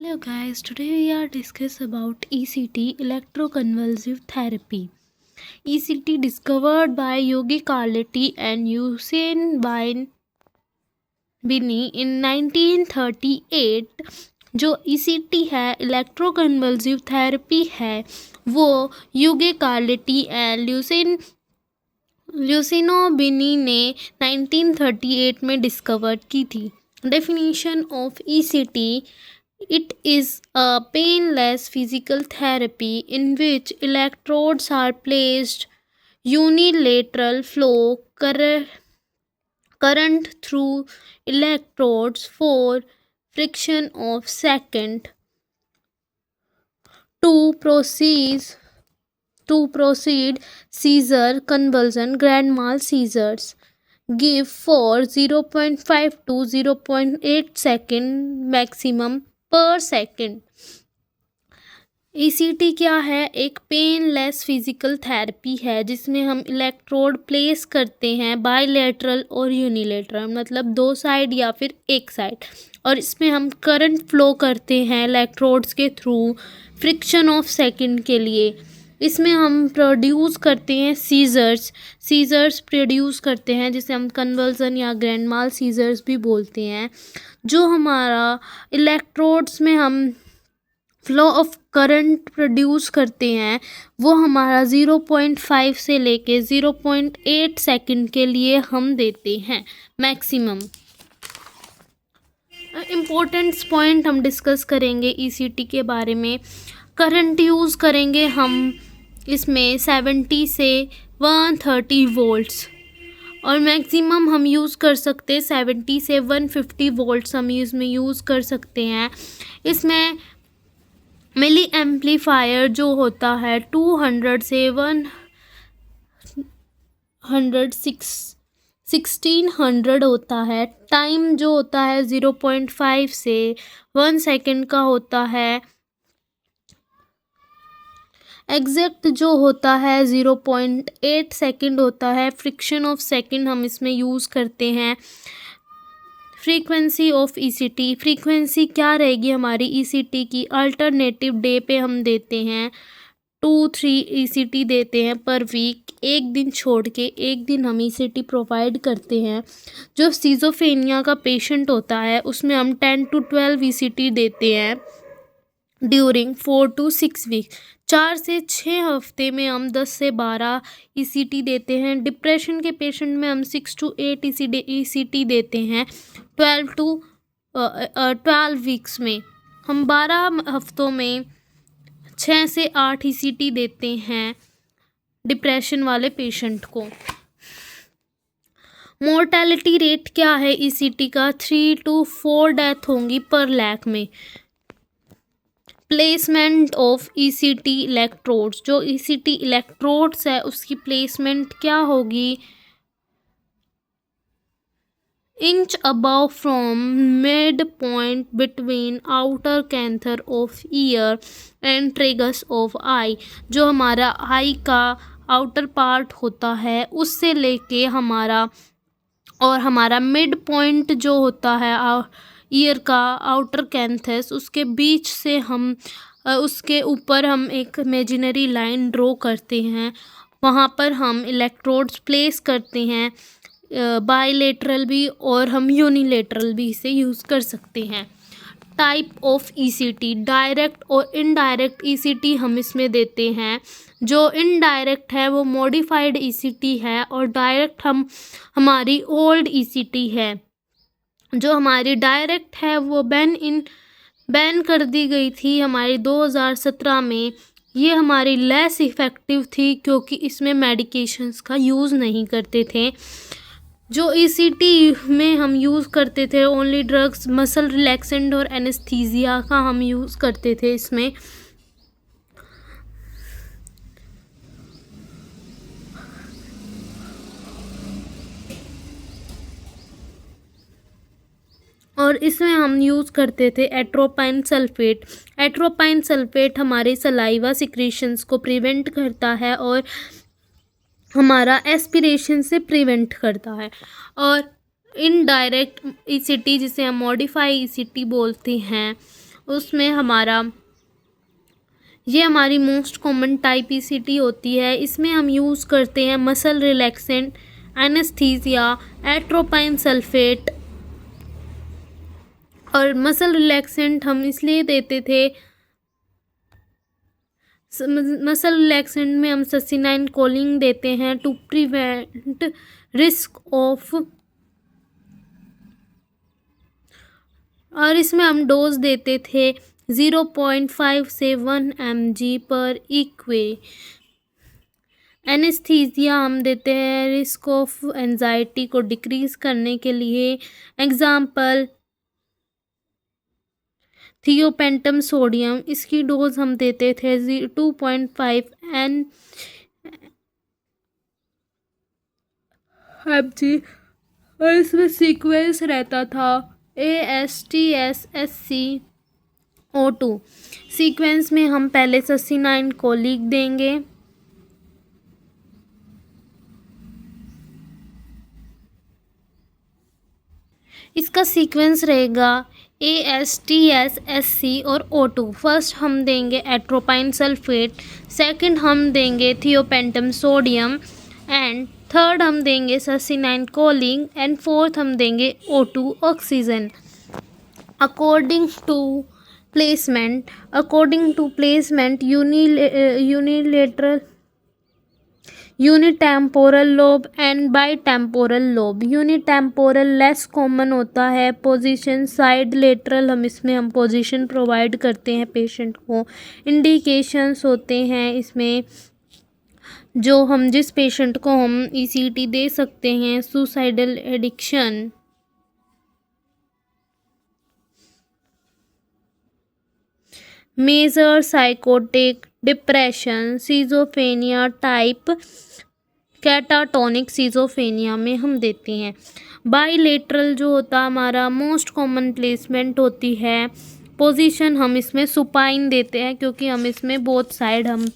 Hello guys, today we are discuss about ECT, electroconvulsive therapy. ECT discovered by Yogi Karlati and Usain Bini in 1938. जो ECT है electroconvulsive therapy है वो यूगे कार्लेटी and ल्यूसिनो बिनी ने 1938 में discover की थी. Definition of ECT: It is a painless physical therapy in which electrodes are placed unilateral flow current through electrodes for fraction of second to proceed seizure convulsion grand mal seizures. Give for 0.5 to 0.8 second maximum per second. ECT क्या है? एक painless physical therapy है जिसमें हम electrode place करते हैं bilateral और unilateral, मतलब दो साइड या फिर एक साइड, और इसमें हम करंट फ्लो करते हैं इलेक्ट्रोड्स के थ्रू फ्रिक्शन ऑफ सेकंड के लिए. इसमें हम प्रोड्यूस करते हैं सीजर्स प्रोड्यूस करते हैं जिसे हम कन्वर्जन या ग्रैंड माल सीजर्स भी बोलते हैं. जो हमारा इलेक्ट्रोड्स में हम फ्लो ऑफ करंट प्रोड्यूस करते हैं वो हमारा 0.5 से लेके 0.8 सेकंड के लिए हम देते हैं मैक्सिमम. इम्पोर्टेंट पॉइंट हम डिस्कस करेंगे ECT के बारे में. करंट यूज़ करेंगे हम इसमें 70 से 130 वोल्ट्स, और मैक्सिमम हम यूज़ कर सकते हैं 70 से 150 वोल्ट्स हम इसमें यूज़ कर सकते हैं. इसमें मिली एम्पलीफायर जो होता है 200 से 1600 होता है. टाइम जो होता है 0.5 से 1 सेकेंड का होता है. एग्जैक्ट जो होता है 0.8 सेकेंड होता है. फ्रिक्शन ऑफ सेकेंड हम इसमें यूज़ करते हैं. फ्रीक्वेंसी ऑफ ECT: फ्रीक्वेंसी क्या रहेगी हमारी ECT की? अल्टरनेटिव डे पे हम देते हैं 2-3 ECT देते हैं पर वीक. एक दिन छोड़ के एक दिन हम ECT प्रोवाइड करते हैं. जो सिजोफ्रेनिया का पेशेंट होता है उसमें हम 10 to 12 ECT देते हैं ड्यूरिंग 4 to 6 वीक. 4 से 6 हफ्ते में हम 10 से 12 ECT देते हैं. डिप्रेशन के पेशेंट में हम 6 to 8 ECT देते हैं 12 वीक्स में. हम 12 हफ्तों में 6 से 8 ECT देते हैं डिप्रेशन वाले पेशेंट को. मोर्टेलिटी रेट क्या है ECT का? 3 to 4 डेथ होंगी पर लाख में. प्लेसमेंट ऑफ ECT इलेक्ट्रोड्स: जो ECT इलेक्ट्रोड्स है उसकी प्लेसमेंट क्या होगी? Inch above from mid point between outer canthus of ear and tragus of eye. जो हमारा आई का आउटर पार्ट होता है उससे लेके हमारा मिड पॉइंट जो होता है ईयर का आउटर कैंथस, उसके बीच से हम उसके ऊपर हम एक इमेजिनरी लाइन ड्रॉ करते हैं. वहाँ पर हम इलेक्ट्रोड्स प्लेस करते हैं बायलेटरल भी और हम यूनिलेटरल भी इसे यूज़ कर सकते हैं. टाइप ऑफ ECT: डायरेक्ट और इनडायरेक्ट ECT हम इसमें देते हैं. जो इनडायरेक्ट है वो मॉडिफाइड ECT है और डायरेक्ट हमारी ओल्ड ECT है. जो हमारी डायरेक्ट है वो बैन कर दी गई थी हमारी 2017 में. ये हमारी लेस इफ़ेक्टिव थी क्योंकि इसमें मेडिकेशंस का यूज़ नहीं करते थे. जो ECT में हम यूज़ करते थे ओनली ड्रग्स, मसल रिलैक्सेंट और एनेस्थीसिया का हम यूज़ करते थे इसमें. और इसमें हम यूज़ करते थे एट्रोपाइन सल्फेट. एट्रोपाइन सल्फेट हमारे सलाइवा सिक्रीशंस को प्रिवेंट करता है और हमारा एस्पिरेशन से प्रिवेंट करता है. और इनडायरेक्ट ECT जिसे हम मॉडिफाई ECT बोलते हैं उसमें ये हमारी मोस्ट कॉमन टाइप ईसीटी होती है। इसमें हम यूज़ करते हैं muscle relaxant, anaesthesia, atropine sulphate. और मसल रिलैक्सेंट हम इसलिए देते थे, मसल रिलैक्सेंट में हम सस्सिनाइन कोलिन देते हैं टू प्रिवेंट रिस्क ऑफ, और इसमें हम डोज देते थे 0.5 से 1 mg पर इक्वे। एनेस्थीसिया हम देते हैं रिस्क ऑफ एंजाइटी को डिक्रीज करने के लिए। एग्जाम्पल थियोपेंटम सोडियम, इसकी डोज हम देते थे 2.5 mg, और इसमें सीक्वेंस रहता था ASTS-SCO2। सीक्वेंस में हम पहले सस्सिनाइन को लिख देंगे, इसका सीक्वेंस रहेगा ASTS-SC और O2। फर्स्ट हम देंगे एट्रोपाइन सल्फेट, सेकंड हम देंगे थियोपेंटम सोडियम, एंड थर्ड हम देंगे सस्सिनाइन कोलिन, एंड फोर्थ हम देंगे O2 oxygen. According to placement unilateral, unitemporal lobe and bitemporal lobe. Unitemporal less common होता है। पोजीशन साइड लेटरल, हम पोजीशन प्रोवाइड करते हैं पेशेंट को। इंडिकेशंस होते हैं इसमें जिस पेशेंट को हम ईसीटी दे सकते हैं, suicidal addiction, major psychotic depression, schizophrenia type, catatonic schizophrenia में हम देते हैं। बाईलेटरल जो होता है हमारा मोस्ट कॉमन प्लेसमेंट होती है। पोजीशन हम इसमें सुपाइन देते हैं क्योंकि हम इसमें बोथ साइड हम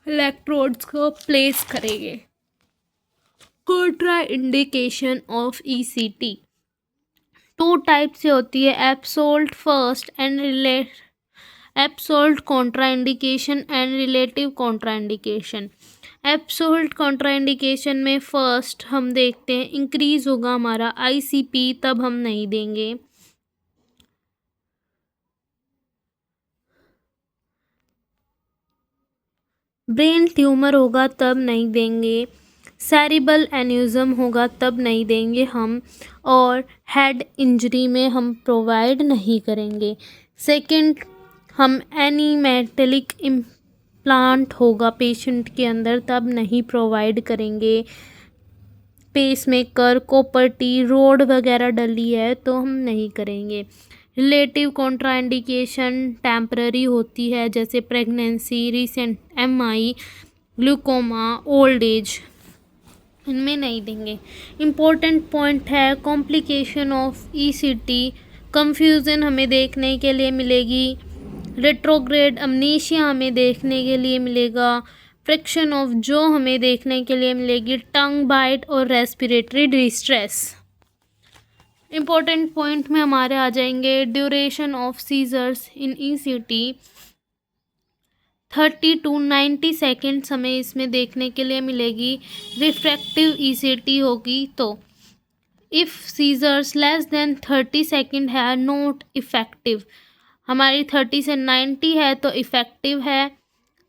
इलेक्ट्रोड्स को प्लेस करेंगे। कॉन्ट्राइंडिकेशन ऑफ ईसीटी 2 टाइप से होती है, absolute first and absolute contraindication and relative contraindication. Absolute contraindication में फर्स्ट हम देखते हैं इंक्रीज होगा हमारा आईसीपी, तब हम नहीं देंगे। ब्रेन ट्यूमर होगा तब नहीं देंगे। सेरिबल एन्यूज़म होगा तब नहीं देंगे हम, और हेड इंजरी में हम प्रोवाइड नहीं करेंगे। सेकंड, हम एनीमेटेलिक इम्प्लांट होगा पेशेंट के अंदर तब नहीं प्रोवाइड करेंगे। पेसमेकर, कॉपर्टी, रोड वगैरह डली है तो हम नहीं करेंगे। रिलेटिव कॉन्ट्राइंडिकेशन टेम्पररी होती है, जैसे pregnancy, recent MI, glaucoma, old age, इनमें नहीं देंगे। इम्पोर्टेंट पॉइंट है कॉम्प्लिकेशन ऑफ ईसीटी, कंफ्यूजन हमें देखने के लिए मिलेगी। रेट्रोग्रेड अमनीशिया हमें देखने के लिए मिलेगा। फ्रिक्शन ऑफ जो हमें देखने के लिए मिलेगी। टंग बाइट और रेस्पिरेटरी डिस्ट्रेस। इम्पोर्टेंट पॉइंट में हमारे आ जाएंगे duration of seizures in ECT 30 to 90 seconds हमें इसमें देखने के लिए मिलेगी। रिफ्रैक्टिव ईसीटी होगी तो if seizures less than 30 second है नॉट इफ़ेक्टिव। हमारी 30 से 90 है तो इफ़ेक्टिव है,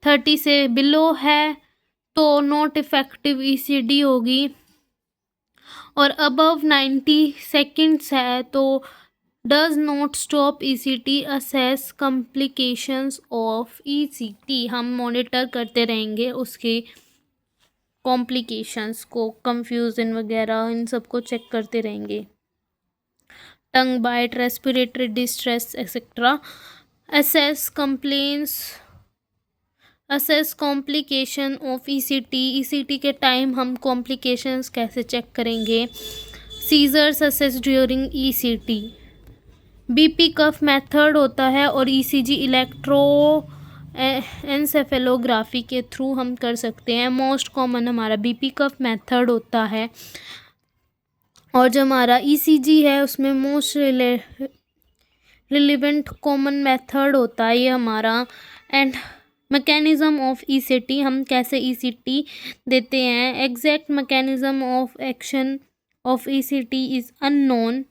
30 से बिलो है तो नॉट इफ़ेक्टिव ईसीडी होगी, और अबव 90 सेकेंड्स है तो does not stop ECT, assess complications of ECT. हम मॉनिटर करते रहेंगे उसके कॉम्प्लिकेशंस को, कंफ्यूजन वगैरह इन सब को चेक करते रहेंगे। Tongue bite, respiratory distress etcetera. Assess complication of ECT. ECT के टाइम हम कॉम्प्लिकेशंस कैसे चेक करेंगे। Seizures assess during ECT. BP cuff method होता है और ईसीजी इलेक्ट्रो एनसेफेलोग्राफी के थ्रू हम कर सकते हैं। मोस्ट कॉमन हमारा बीपी कफ मेथड होता है, और जो हमारा ईसीजी है उसमें मोस्ट रिलेवेंट कॉमन मेथड होता है ये हमारा। एंड मैकेनिज्म ऑफ ईसीटी, हम कैसे ईसीटी देते हैं। Exact mechanism of action of ECT is unknown.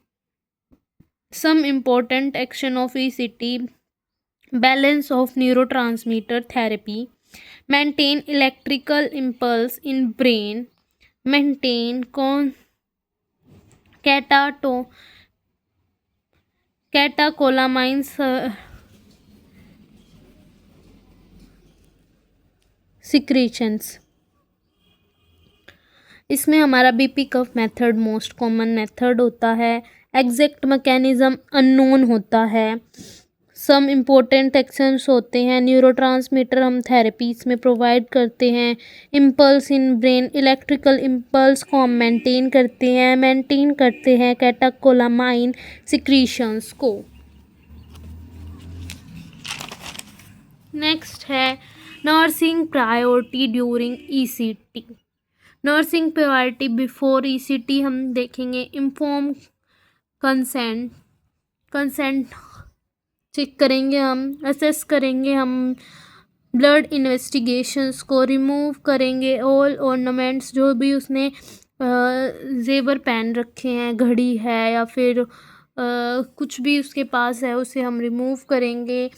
Some important action of ECT: balance of neurotransmitter therapy, maintain electrical impulse in brain, maintain catecholamines secretions। इसमें हमारा BP cuff method most common method होता है। Exact mechanism unknown होता है। Some important actions होते हैं। Neurotransmitter हम therapies में प्रोवाइड करते हैं। Impulse in brain, electrical impulse को हम मेंटेन करते हैं कैटेकोलामाइन सिक्रीशंस को। नेक्स्ट है nursing priority during ECT. Nursing priority before ECT हम देखेंगे। इन्फॉर्म कंसेंट चेक करेंगे, हम असेस करेंगे, हम ब्लड इन्वेस्टिगेशंस को रिमूव करेंगे। ऑल ऑर्नामेंट्स, जो भी उसने जेवर पहन रखे हैं, घड़ी है या फिर कुछ भी उसके पास है, उसे हम रिमूव करेंगे।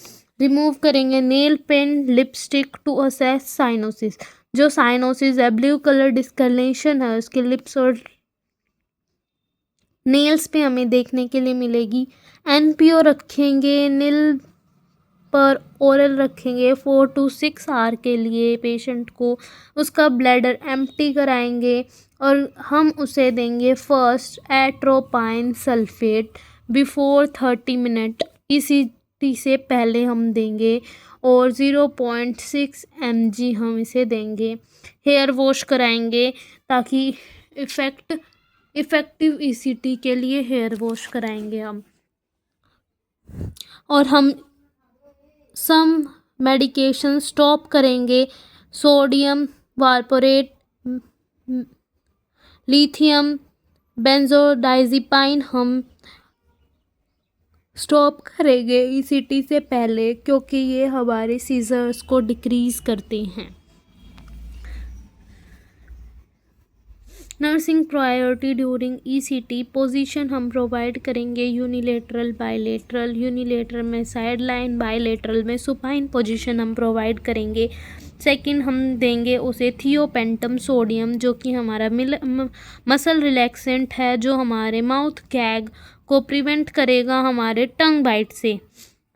Nail paint, lipstick to assess cyanosis. जो साइनोसिस है, ब्लू कलर डिस्कलेशन है उसके लिप्स और नेल्स पे हमें देखने के लिए मिलेगी। एनपीओ रखेंगे, नील पर ओरल रखेंगे 4 to 6 आवर के लिए पेशेंट को। उसका ब्लैडर एम्प्टी कराएंगे और हम उसे देंगे first atropine sulphate before 30 minute, ECT से पहले हम देंगे, और 0.6 mg हम इसे देंगे। हेयर वॉश कराएंगे ताकि इफ़ेक्टिव ईसीटी के लिए हेयर वॉश कराएंगे हम। और हम सम मेडिकेशन स्टॉप करेंगे। सोडियम वार्पोरेट, लिथियम बेंजोडाइजिपाइन हम स्टॉप करेंगे ईसीटी से पहले, क्योंकि ये हमारे सीजर्स को डिक्रीज़ करते हैं। Nursing priority during ECT position हम प्रोवाइड करेंगे यूनिलेटरल, बायलेटरल। यूनिलेटरल में साइड लाइन, बायलेटरल में सुपाइन पोजीशन हम प्रोवाइड करेंगे। सेकंड हम देंगे उसे थियोपेंटम सोडियम, जो कि हमारा मसल रिलैक्सेंट है, जो हमारे माउथ गैग को प्रिवेंट करेगा हमारे टंग बाइट से।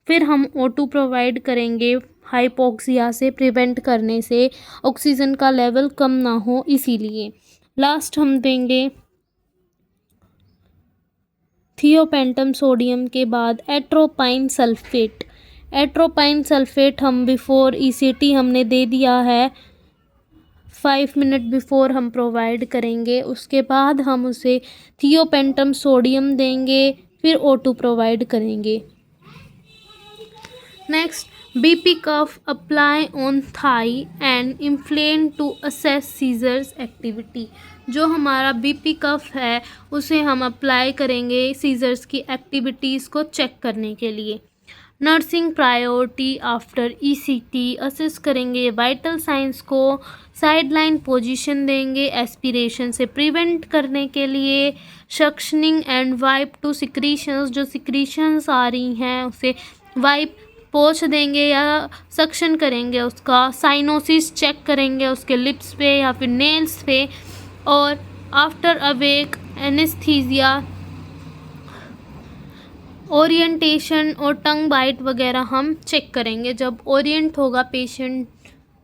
फिर हम O2 प्रोवाइड करेंगे हाइपोक्सिया से प्रिवेंट करने से, ऑक्सीजन का लेवल कम ना हो इसीलिए। लास्ट हम देंगे थियोपेंटम सोडियम के बाद एट्रोपाइन सल्फेट। एट्रोपाइन सल्फेट हम बिफोर ईसीटी हमने दे दिया है, 5 मिनट बिफोर हम प्रोवाइड करेंगे। उसके बाद हम उसे थियोपेंटम सोडियम देंगे, फिर O2 प्रोवाइड करेंगे। Next, BP cuff apply on thigh and inflame to assess seizures activity. जो हमारा बीपी कफ है उसे हम अप्लाई करेंगे सीजर्स की एक्टिविटीज़ को चेक करने के लिए। Nursing priority after ECT assess करेंगे वाइटल साइंस को, साइडलाइन पोजीशन देंगे एस्पिरेशन से प्रिवेंट करने के लिए। Suctioning and wipe to secretions, जो सिक्रीशंस आ रही हैं उसे वाइप पोंछ देंगे या सक्शन करेंगे उसका। साइनोसिस चेक करेंगे उसके लिप्स पे या फिर नेल्स पे। और आफ्टर अवेक एनेस्थीसिया, ओरिएंटेशन और टंग बाइट वगैरह हम चेक करेंगे। जब ओरिएंट होगा पेशेंट,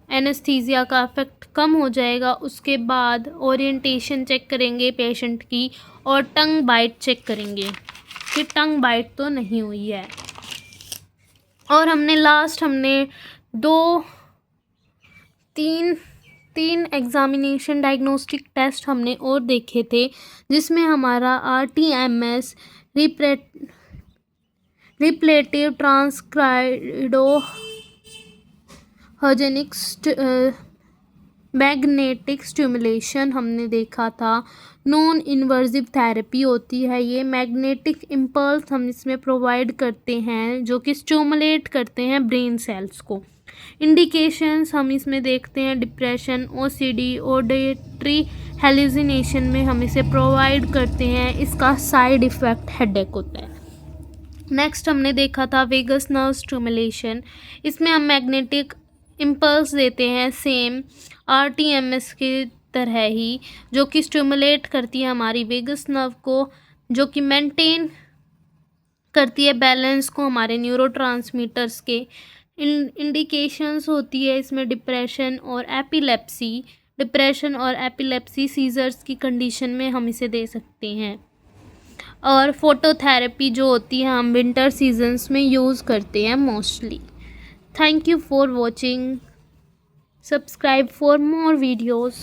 एनेस्थीसिया का इफेक्ट कम हो जाएगा, उसके बाद ओरिएंटेशन चेक करेंगे पेशेंट की और टंग बाइट चेक करेंगे कि टंग बाइट तो नहीं हुई है। और हमने तीन एग्जामिनेशन डायग्नोस्टिक टेस्ट हमने और देखे थे, जिसमें हमारा RTMS रिप्लेटिव ट्रांसक्राइडोजेनिक मैग्नेटिक स्टिमुलेशन हमने देखा था। नॉन इन्वर्सिव थेरेपी होती है ये। मैग्नेटिक इम्पल्स हम इसमें प्रोवाइड करते हैं जो कि स्टिमुलेट करते हैं ब्रेन सेल्स को। इंडिकेशंस हम इसमें देखते हैं डिप्रेशन, ओसीडी, ऑडिटरी हेलुसिनेशन में हम इसे प्रोवाइड करते हैं। इसका साइड इफ़ेक्ट हेडेक होता है। नेक्स्ट हमने देखा था वेगस नर्व स्टिमुलेशन। इसमें हम मैग्नेटिक इम्पल्स देते हैं सेम आरटीएमएस की तरह ही, जो कि स्टिमुलेट करती है हमारी वेगस नर्व को, जो कि मेंटेन करती है बैलेंस को हमारे न्यूरोट्रांसमीटर्स के। इंडिकेशंस होती है इसमें डिप्रेशन और एपिलेप्सी। डिप्रेशन और एपिलेप्सी सीजर्स की कंडीशन में हम इसे दे सकते हैं। और फोटोथेरेपी जो होती है हम विंटर सीजन्स में यूज़ करते हैं mostly. Thank you for watching. Subscribe for more videos.